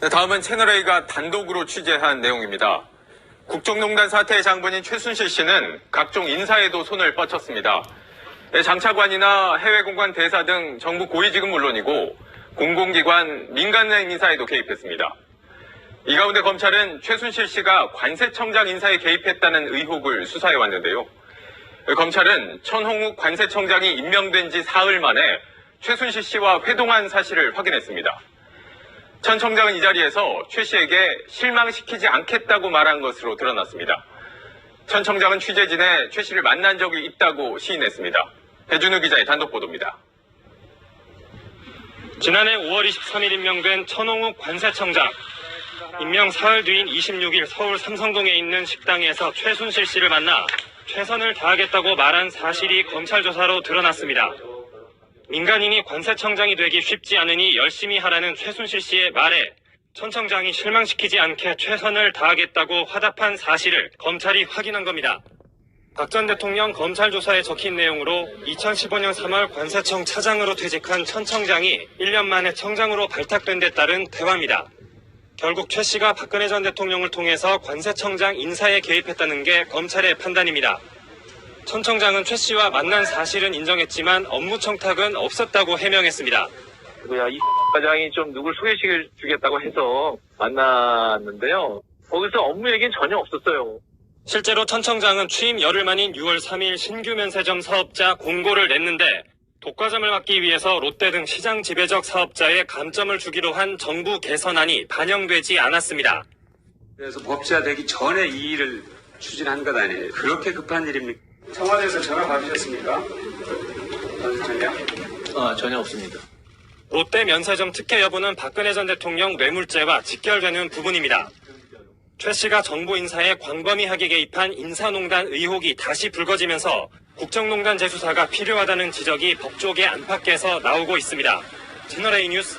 다음은 채널A가 단독으로 취재한 내용입니다. 국정농단 사태의 장본인 최순실 씨는 각종 인사에도 손을 뻗쳤습니다. 장차관이나 해외공관 대사 등 정부 고위직은 물론이고 공공기관, 민간은행 인사에도 개입했습니다. 이 가운데 검찰은 최순실 씨가 관세청장 인사에 개입했다는 의혹을 수사해 왔는데요. 검찰은 천홍욱 관세청장이 임명된 지 사흘 만에 최순실 씨와 회동한 사실을 확인했습니다. 천 청장은 이 자리에서 최 씨에게 실망시키지 않겠다고 말한 것으로 드러났습니다. 천 청장은 취재진에 최 씨를 만난 적이 있다고 시인했습니다. 배준우 기자의 단독 보도입니다. 지난해 5월 23일 임명된 천홍욱 관세청장. 임명 사흘 뒤인 26일 서울 삼성동에 있는 식당에서 최순실 씨를 만나 최선을 다하겠다고 말한 사실이 검찰 조사로 드러났습니다. 민간인이 관세청장이 되기 쉽지 않으니 열심히 하라는 최순실 씨의 말에 천 청장이 실망시키지 않게 최선을 다하겠다고 화답한 사실을 검찰이 확인한 겁니다. 박 전 대통령 검찰 조사에 적힌 내용으로 2015년 3월 관세청 차장으로 퇴직한 천 청장이 1년 만에 청장으로 발탁된 데 따른 대화입니다. 결국 최 씨가 박근혜 전 대통령을 통해서 관세청장 인사에 개입했다는 게 검찰의 판단입니다. 천 청장은 최 씨와 만난 사실은 인정했지만 업무 청탁은 없었다고 해명했습니다. 이 과장이 좀 누굴 소개시켜주겠다고 해서 만났는데요. 거기서 업무 얘기는 전혀 없었어요. 실제로 천 청장은 취임 열흘 만인 6월 3일 신규 면세점 사업자 공고를 냈는데 독과점을 막기 위해서 롯데 등 시장 지배적 사업자에 감점을 주기로 한 정부 개선안이 반영되지 않았습니다. 그래서 법제화되기 전에 이 일을 추진한 것 아니에요. 그렇게 급한 일입니까? 청와대에서 전화 받으셨습니까? 전혀 없습니다. 롯데 면세점 특혜 여부는 박근혜 전 대통령 뇌물죄와 직결되는 부분입니다. 최 씨가 정부 인사에 광범위하게 개입한 인사농단 의혹이 다시 불거지면서 국정농단 재수사가 필요하다는 지적이 법조계 안팎에서 나오고 있습니다. 채널A 뉴스